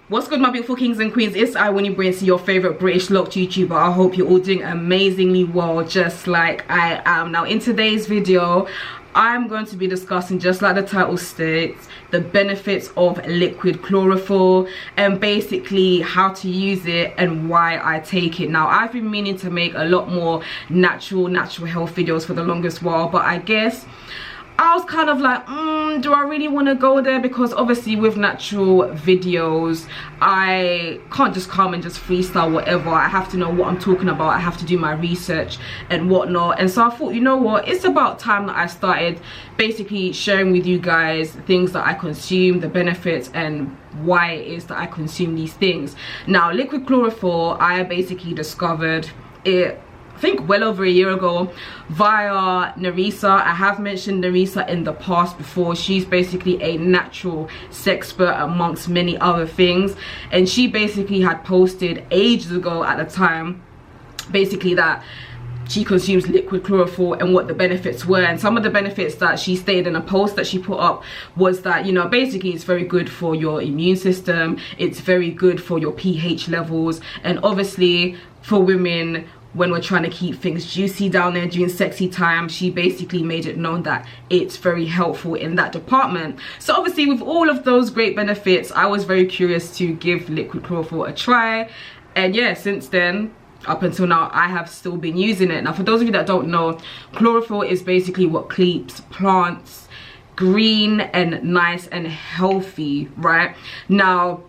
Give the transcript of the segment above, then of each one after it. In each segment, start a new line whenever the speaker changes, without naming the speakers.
What's good, my beautiful kings and queens? It's Boansi, your favorite British locked YouTuber. I hope you're all doing amazingly well, just like I am. Now, in today's video, I'm going to be discussing, just like the title states, the benefits of liquid chlorophyll and basically how to use it and why I take it. Now, I've been meaning to make a lot more natural health videos for the longest while, but I guess I was kind of like, do I really want to go there? Because obviously with natural videos, I can't just come and just freestyle whatever. I have to know what I'm talking about. I have to do my research and whatnot. And so I thought, you know what, it's about time that I started basically sharing with you guys things that I consume, the benefits and why it is that I consume these things. Now, liquid chlorophyll, I basically discovered it, I think, well over a year ago via Narisa. I have mentioned Narisa in the past before. She's basically a natural sexpert amongst many other things, and she basically had posted ages ago at the time basically that she consumes liquid chlorophyll and what the benefits were. And some of the benefits that she stated in a post that she put up was that, you know, basically it's very good for your immune system, it's very good for your pH levels, and obviously for women, when we're trying to keep things juicy down there during sexy time, she basically made it known that it's very helpful in that department. So obviously with all of those great benefits, I was very curious to give liquid chlorophyll a try. And yeah, since then, up until now, I have still been using it. Now, for those of you that don't know, chlorophyll is basically what keeps plants green and nice and healthy, right? Now,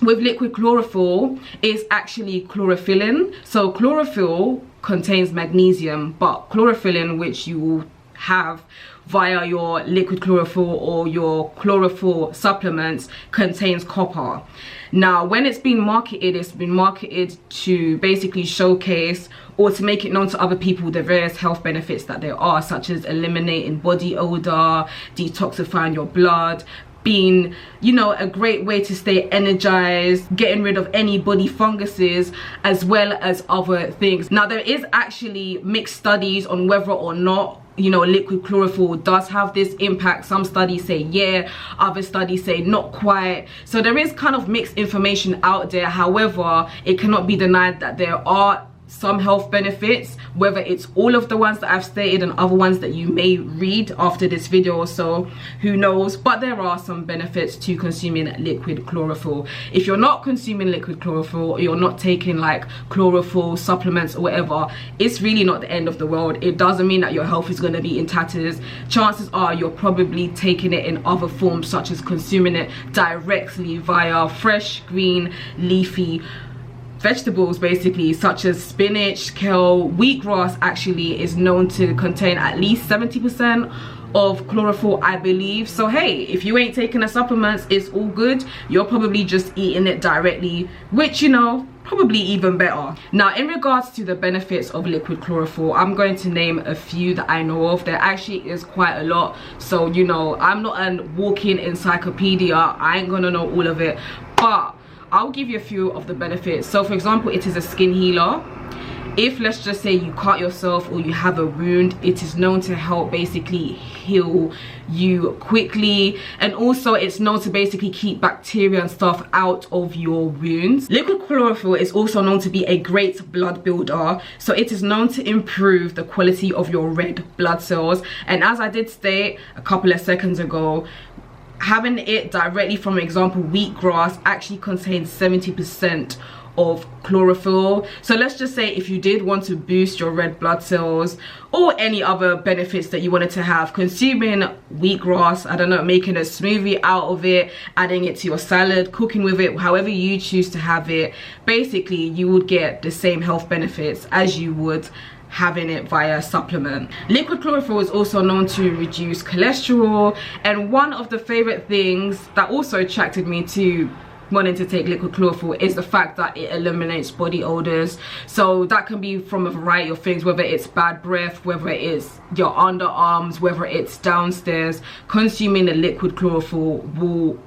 with liquid chlorophyll, it's actually chlorophyllin. So chlorophyll contains magnesium, but chlorophyllin, which you will have via your liquid chlorophyll or your chlorophyll supplements, contains copper. Now, when it's been marketed to basically showcase or to make it known to other people the various health benefits that there are, such as eliminating body odor, detoxifying your blood, being, you know, a great way to stay energized, getting rid of any body funguses, as well as other things. Now, there is actually mixed studies on whether or not, you know, liquid chlorophyll does have this impact. Some studies say yeah, other studies say not quite. So there is kind of mixed information out there. However, it cannot be denied that there are some health benefits, whether it's all of the ones that I've stated and other ones that you may read after this video or so, who knows. But there are some benefits to consuming liquid chlorophyll. If you're not consuming liquid chlorophyll, or you're not taking like chlorophyll supplements or whatever, it's really not the end of the world. It doesn't mean that your health is going to be in tatters. Chances are you're probably taking it in other forms, such as consuming it directly via fresh green leafy vegetables, basically, such as spinach, kale. Wheatgrass actually is known to contain at least 70% of chlorophyll, I believe. So hey, if you ain't taking the supplements, it's all good. You're probably just eating it directly, which, you know, probably even better. Now, in regards to the benefits of liquid chlorophyll, I'm going to name a few that I know of. There actually is quite a lot, so, you know, I'm not a walking encyclopedia. I ain't gonna know all of it, but I'll give you a few of the benefits. So for example, it is a skin healer. If, let's just say, you cut yourself or you have a wound, it is known to help basically heal you quickly. And also it's known to basically keep bacteria and stuff out of your wounds. Liquid chlorophyll is also known to be a great blood builder. So it is known to improve the quality of your red blood cells. And as I did state a couple of seconds ago, having it directly from, example, wheatgrass actually contains 70% of chlorophyll. So let's just say if you did want to boost your red blood cells or any other benefits that you wanted to have, consuming wheatgrass, I don't know, making a smoothie out of it, adding it to your salad, cooking with it, however you choose to have it, basically you would get the same health benefits as you would having it via supplement. Liquid chlorophyll is also known to reduce cholesterol, and one of the favorite things that also attracted me to wanting to take liquid chlorophyll is the fact that it eliminates body odors. So that can be from a variety of things, whether it's bad breath, whether it's your underarms, whether it's downstairs. Consuming the liquid chlorophyll will,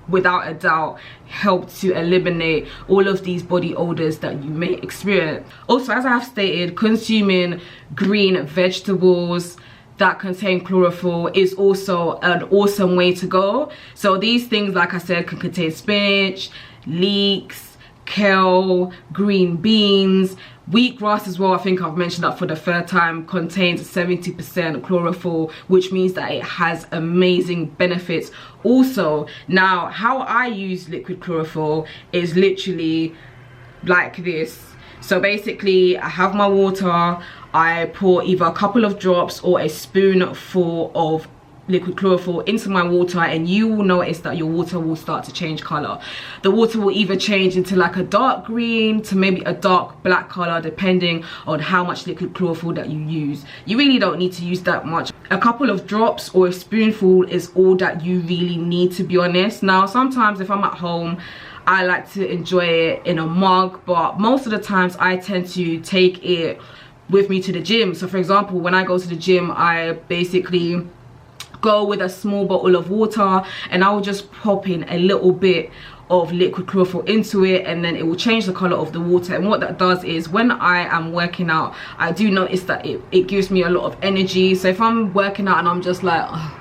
without a doubt, help to eliminate all of these body odors that you may experience. Also, as I have stated, consuming green vegetables that contain chlorophyll is also an awesome way to go. So these things, like I said, can contain spinach, leeks, kale, green beans, wheatgrass as well. I think I've mentioned that for the third time, contains 70% chlorophyll, which means that it has amazing benefits also. Now, how I use liquid chlorophyll is literally like this. So basically, I have my water, I pour either a couple of drops or a spoonful of liquid chlorophyll into my water, and you will notice that your water will start to change color. The water will either change into like a dark green to maybe a dark black color, depending on how much liquid chlorophyll that you use. You really don't need to use that much. A couple of drops or a spoonful is all that you really need, to be honest. Now, sometimes if I'm at home, I like to enjoy it in a mug, but most of the times I tend to take it with me to the gym. So for example, when I go to the gym, I basically go with a small bottle of water, and I will just pop in a little bit of liquid chlorophyll into it, and then it will change the color of the water. And what that does is, when I am working out, I do notice that it gives me a lot of energy. So if I'm working out and I'm just like, oh,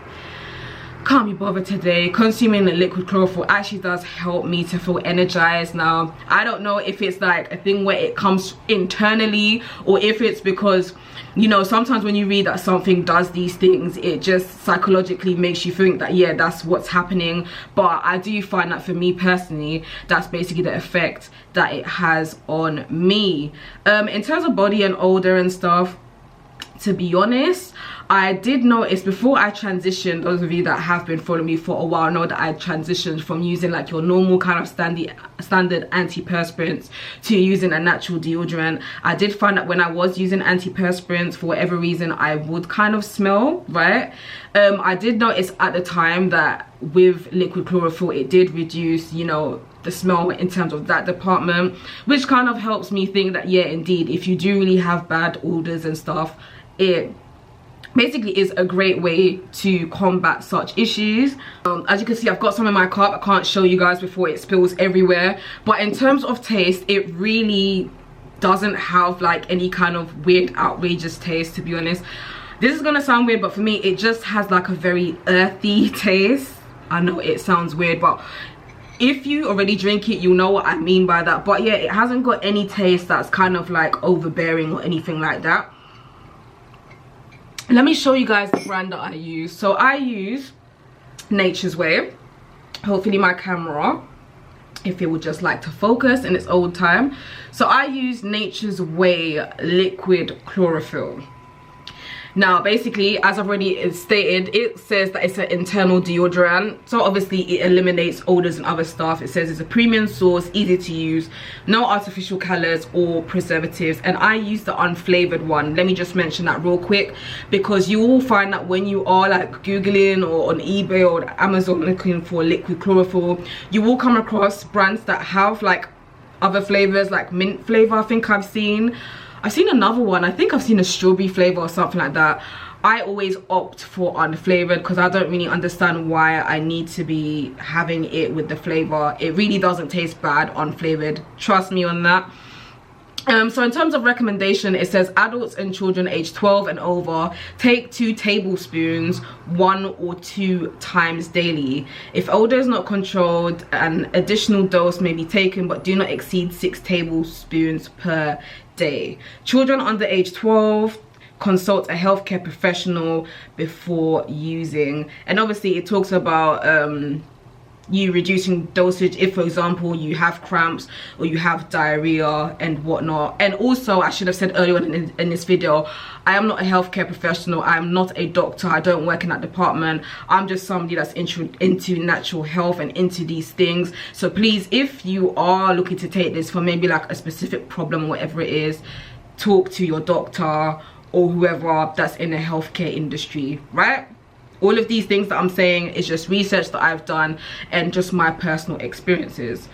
can't be bothered today, consuming the liquid chlorophyll actually does help me to feel energized. Now, I don't know if it's like a thing where it comes internally, or if it's because, you know, sometimes when you read that something does these things, it just psychologically makes you think that, yeah, that's what's happening. But I do find that for me personally, that's basically the effect that it has on me. In terms of body and odor and stuff, to be honest, I did notice before I transitioned, those of you that have been following me for a while know that I transitioned from using like your normal kind of standard antiperspirants to using a natural deodorant. I did find that when I was using antiperspirants, for whatever reason, I would kind of smell, right? I did notice at the time that with liquid chlorophyll, it did reduce, you know, the smell in terms of that department, which kind of helps me think that, yeah, indeed, if you do really have bad odors and stuff, it basically is a great way to combat such issues. As you can see, I've got some in my cup. I can't show you guys before it spills everywhere, but in terms of taste, it really doesn't have like any kind of weird, outrageous taste, to be honest. This is gonna sound weird, but for me, it just has like a very earthy taste. I know it sounds weird, but if you already drink it, you'll know what I mean by that. But yeah, it hasn't got any taste that's kind of like overbearing or anything like that. Let me show you guys the brand that I use. So I use Nature's Way. Hopefully my camera, if it would just like to focus in its old time. So I use Nature's Way liquid chlorophyll. Now, basically, as I've already stated, it says that it's an internal deodorant. So obviously it eliminates odors and other stuff. It says it's a premium source, easy to use, no artificial colors or preservatives. And I use the unflavored one. Let me just mention that real quick, because you will find that when you are like Googling or on eBay or Amazon looking for liquid chlorophyll, you will come across brands that have like other flavors, like mint flavor. I think I've seen another one. I think I've seen a strawberry flavor or something like that. I always opt for unflavored because I don't really understand why I need to be having it with the flavor. It really doesn't taste bad unflavored, trust me on that. So in terms of recommendation, it says adults and children aged 12 and over, take 2 tablespoons 1 or 2 times daily. If odor is not controlled, an additional dose may be taken, but do not exceed 6 tablespoons per day. Children under age 12, consult a healthcare professional before using. And obviously it talks about you reducing dosage if, for example, you have cramps or you have diarrhea and whatnot. And also, I should have said earlier in this video, I am not a healthcare professional. I am not a doctor. I don't work in that department. I'm just somebody that's into natural health and into these things. So please, if you are looking to take this for maybe like a specific problem or whatever it is, talk to your doctor or whoever that's in the healthcare industry, right? All of these things that I'm saying is just research that I've done and just my personal experiences.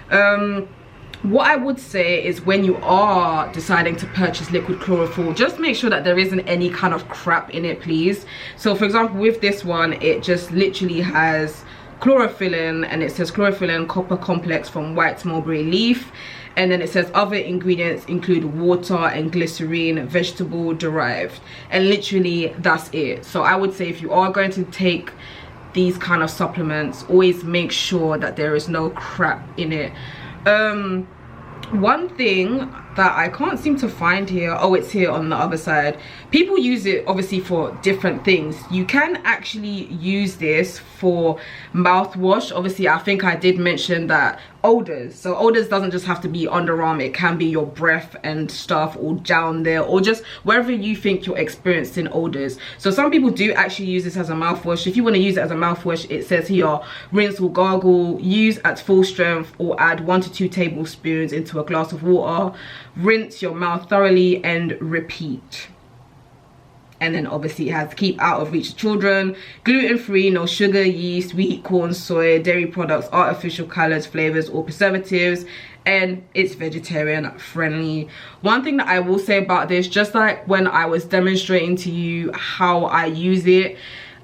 What I would say is, when you are deciding to purchase liquid chlorophyll, just make sure that there isn't any kind of crap in it, please. So for example, with this one, it just literally has chlorophyll, and it says chlorophyll and copper complex from white mulberry leaf. And then it says other ingredients include water and glycerine, vegetable derived, and literally that's it. So I would say if you are going to take these kind of supplements, always make sure that there is no crap in it. One thing that I can't seem to find here, oh, it's here on the other side. People use it obviously for different things. You can actually use this for mouthwash. Obviously, I think I did mention that odors. So odors doesn't just have to be underarm, it can be your breath and stuff, or down there, or just wherever you think you're experiencing odors. So some people do actually use this as a mouthwash. If you want to use it as a mouthwash, it says here, rinse or gargle, use at full strength, or add 1 to 2 tablespoons into a glass of water. Rinse your mouth thoroughly and repeat. And then obviously it has keep out of reach of children, gluten-free, no sugar, yeast, wheat, corn, soy, dairy products, artificial colors, flavors, or preservatives, and it's vegetarian friendly. One thing that I will say about this, just like when I was demonstrating to you how I use it,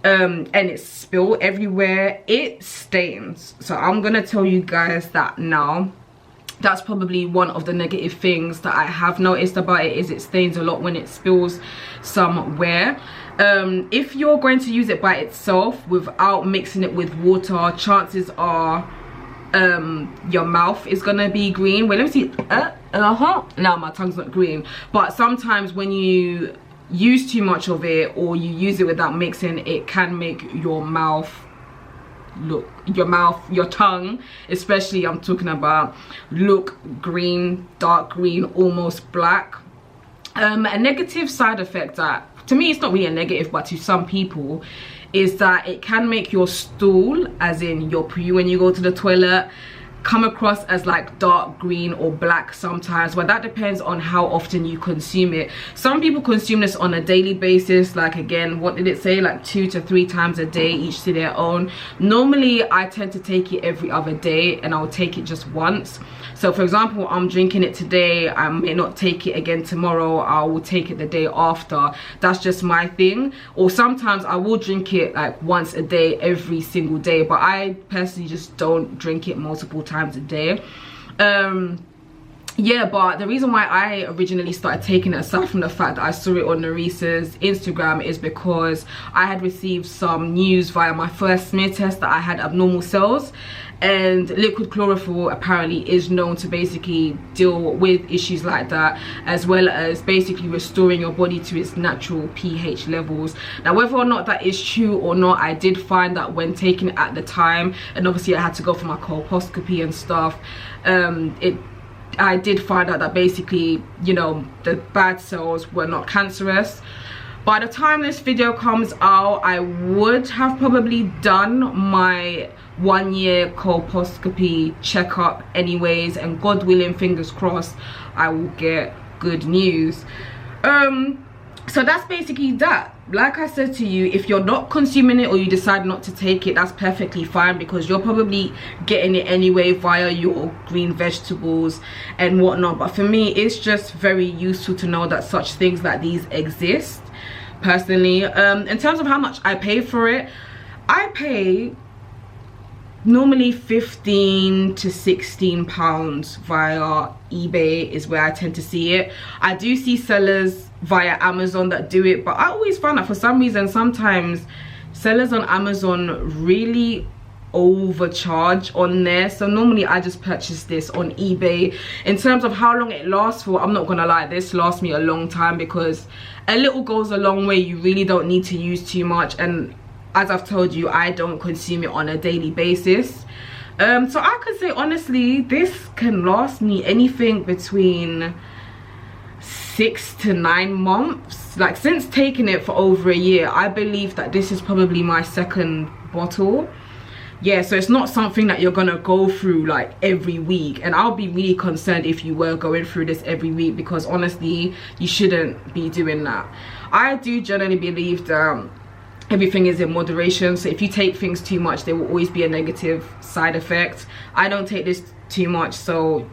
and it's spilled everywhere, it stains. So I'm gonna tell you guys that now. That's probably one of the negative things that I have noticed about it, is it stains a lot when it spills somewhere. If you're going to use it by itself without mixing it with water, chances are your mouth is gonna be green. Wait, let me see. Now my tongue's not green, but sometimes when you use too much of it, or you use it without mixing, it can make your mouth look, your tongue especially, I'm talking about, look green, dark green, almost black. A negative side effect that, to me it's not really a negative, but to some people, is that it can make your stool, as in your poo when you go to the toilet, come across as like dark green or black sometimes, but that depends on how often you consume it. Some people consume this on a daily basis, like, again, what did it say, like 2 to 3 times a day, each to their own. Normally I tend to take it every other day, and I'll take it just once. So for example, I'm drinking it today, I may not take it again tomorrow, I will take it the day after. That's just my thing. Or sometimes I will drink it like once a day, every single day, but I personally just don't drink it multiple times a day. Yeah, but the reason why I originally started taking it, aside from the fact that I saw it on Neresa's Instagram, is because I had received some news via my first smear test that I had abnormal cells, and liquid chlorophyll apparently is known to basically deal with issues like that, as well as basically restoring your body to its natural pH levels. Now, whether or not that is true or not, I did find that when taking it at the time, and obviously I had to go for my colposcopy and stuff, I did find out that basically, you know, the bad cells were not cancerous. By the time this video comes out, I would have probably done my 1-year colposcopy checkup anyways, and God willing, fingers crossed, I will get good news. So that's basically that. Like I said to you, if you're not consuming it, or you decide not to take it, that's perfectly fine, because you're probably getting it anyway via your green vegetables and whatnot. But for me, it's just very useful to know that such things like these exist. Personally, in terms of how much I pay for it, I pay normally 15 to 16 pounds via eBay is where I tend to see it. I do see sellers via Amazon that do it, but I always find that for some reason sometimes sellers on Amazon really overcharge on there. So normally I just purchase this on eBay. In terms of how long it lasts for, I'm not gonna lie, this lasts me a long time, because a little goes a long way. You really don't need to use too much, and as I've told you, I don't consume it on a daily basis. So I could say honestly, this can last me anything between 6 to 9 months. Like, since taking it for over a year, I believe that this is probably my 2nd bottle. Yeah, so it's not something that you're gonna go through like every week, and I'll be really concerned if you were going through this every week, because honestly, you shouldn't be doing that. I do generally believe that everything is in moderation, so if you take things too much, there will always be a negative side effect. I don't take this too much, so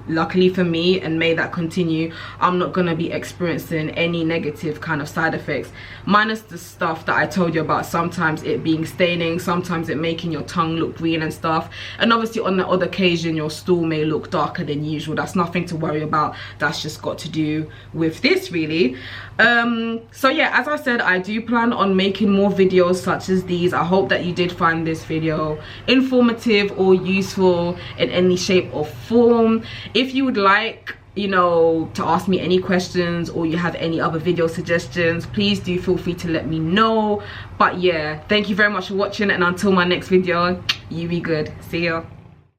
luckily for me, and may that continue, I'm not gonna be experiencing any negative kind of side effects, minus the stuff that I told you about, sometimes it being staining, sometimes it making your tongue look green and stuff, and obviously on the odd occasion your stool may look darker than usual. That's nothing to worry about, that's just got to do with this really. So yeah, as I said, I do plan on making more videos such as these. I hope that you did find this video informative or useful in any shape or form. If you would like, you know, to ask me any questions, or you have any other video suggestions, please do feel free to let me know. But yeah, thank you very much for watching, and until my next video, you be good. See ya.